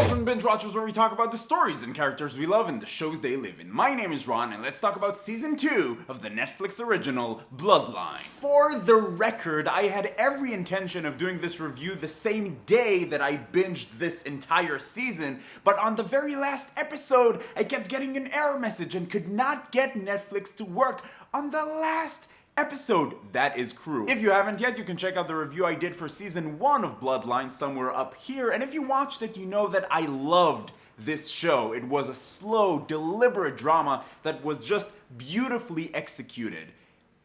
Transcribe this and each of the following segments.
Welcome, Binge Watchers, where we talk about the stories and characters we love and the shows they live in. My name is Ron, and let's talk about Season 2 of the Netflix original, Bloodline. For the record, I had every intention of doing this review the same day that I binged this entire season, but on the very last episode, I kept getting an error message and could not get Netflix to work on the last episode. That is cruel. If you haven't yet, you can check out the review I did for Season 1 of Bloodline somewhere up here, and if you watched it, you know that I loved this show. It was a slow, deliberate drama that was just beautifully executed.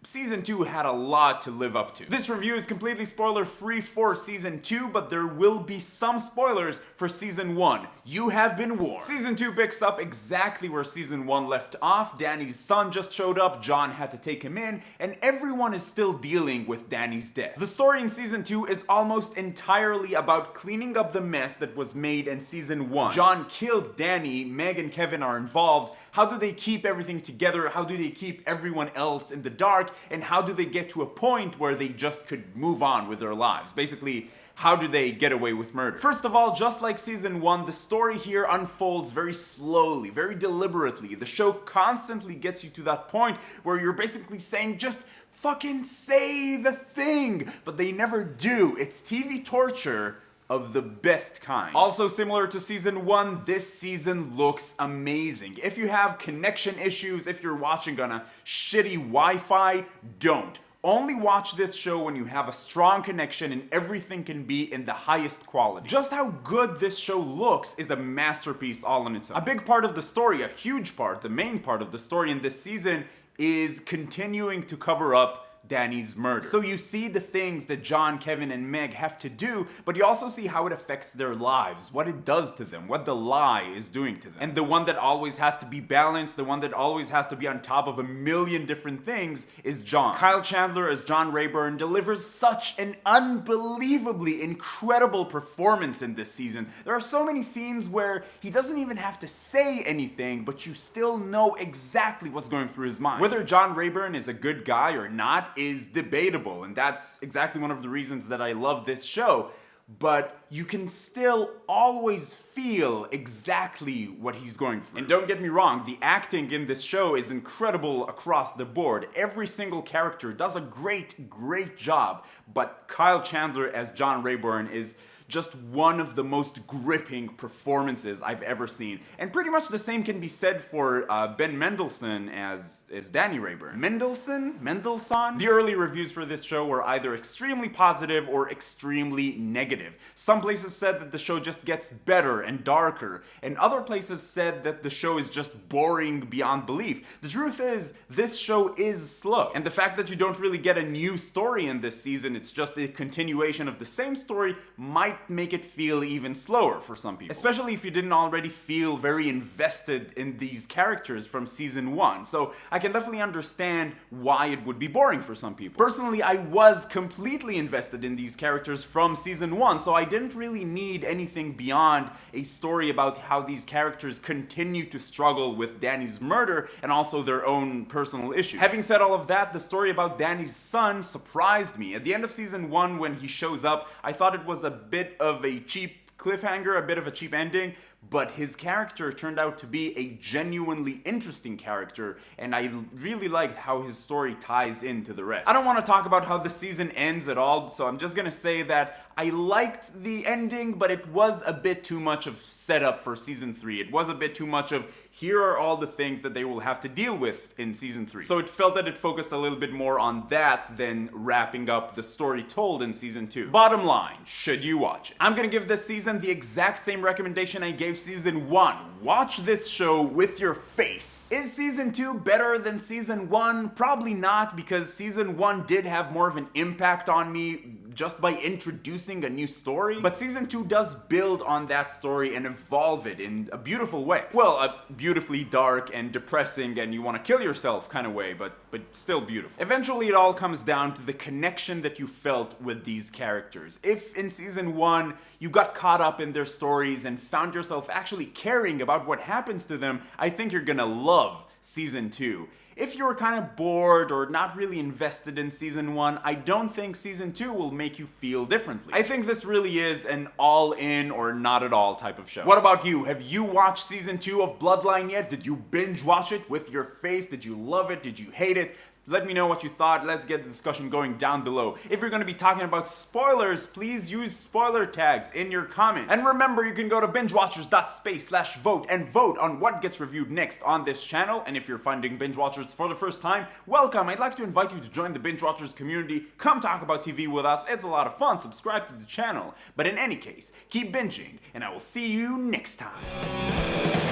Season 2 had a lot to live up to. This review is completely spoiler-free for Season 2, but there will be some spoilers for Season 1. You have been warned. Season 2 picks up exactly where Season 1 left off. Danny's son just showed up, John had to take him in, and everyone is still dealing with Danny's death. The story in Season 2 is almost entirely about cleaning up the mess that was made in Season 1. John killed Danny, Meg and Kevin are involved. How do they keep everything together? How do they keep everyone else in the dark? And how do they get to a point where they just could move on with their lives? Basically, how do they get away with murder? First of all, just like Season 1, the story here unfolds very slowly, very deliberately. The show constantly gets you to that point where you're basically saying, just fucking say the thing, but they never do. It's TV torture of the best kind. Also similar to Season 1, this season looks amazing. If you have connection issues, if you're watching on a shitty Wi-Fi, don't. Only watch this show when you have a strong connection and everything can be in the highest quality. Just how good this show looks is a masterpiece all on its own. A big part of the story, a huge part, the main part of the story in this season is continuing to cover up Danny's murder. So you see the things that John, Kevin, and Meg have to do, but you also see how it affects their lives, what it does to them, what the lie is doing to them. And the one that always has to be balanced, the one that always has to be on top of a million different things is John. Kyle Chandler as John Rayburn delivers such an unbelievably incredible performance in this season. There are so many scenes where he doesn't even have to say anything, but you still know exactly what's going through his mind. Whether John Rayburn is a good guy or not is debatable, and that's exactly one of the reasons that I love this show, but you can still always feel exactly what he's going through. And don't get me wrong, the acting in this show is incredible across the board. Every single character does a great job, but Kyle Chandler as John Rayburn is just one of the most gripping performances I've ever seen. And pretty much the same can be said for Ben Mendelsohn as Danny Rayburn. Mendelsohn? The early reviews for this show were either extremely positive or extremely negative. Some places said that the show just gets better and darker, and other places said that the show is just boring beyond belief. The truth is, this show is slow, and the fact that you don't really get a new story in this season, it's just a continuation of the same story, might make it feel even slower for some people. Especially if you didn't already feel very invested in these characters from Season 1. So I can definitely understand why it would be boring for some people. Personally, I was completely invested in these characters from Season 1, so I didn't really need anything beyond a story about how these characters continue to struggle with Danny's murder and also their own personal issues. Having said all of that, the story about Danny's son surprised me. At the end of Season 1, when he shows up, I thought it was a bit of a cheap cliffhanger, a bit of a cheap ending, but his character turned out to be a genuinely interesting character, and I really liked how his story ties into the rest. I don't want to talk about how the season ends at all, so I'm just gonna say that I liked the ending, but it was a bit too much of setup for Season 3. It was a bit too much of, here are all the things that they will have to deal with in Season 3. So it felt that it focused a little bit more on that than wrapping up the story told in Season 2. Bottom line, should you watch it? I'm gonna give this season the exact same recommendation I gave Season 1. Watch this show with your face. Is Season 2 better than Season 1? Probably not, because Season 1 did have more of an impact on me just by introducing a new story. But Season 2 does build on that story and evolve it in a beautiful way. Well, a beautifully dark and depressing and you want to kill yourself kind of way, but still beautiful. Eventually it all comes down to the connection that you felt with these characters. If in Season 1 you got caught up in their stories and found yourself actually caring about what happens to them, I think you're gonna love Season 2. If you're kind of bored or not really invested in season 1, I don't think season 2 will make you feel differently. I think this really is an all-in or not at all type of show. What about you? Have you watched season 2 of Bloodline yet? Did you binge watch it with your face? Did you love it? Did you hate it? Let me know what you thought. Let's get the discussion going down below. If you're going to be talking about spoilers, please use spoiler tags in your comments. And remember, you can go to bingewatchers.space/vote and vote on what gets reviewed next on this channel. And if you're finding Binge Watchers for the first time, welcome. I'd like to invite you to join the Binge Watchers community. Come talk about TV with us. It's a lot of fun. Subscribe to the channel. But in any case, keep binging, and I will see you next time.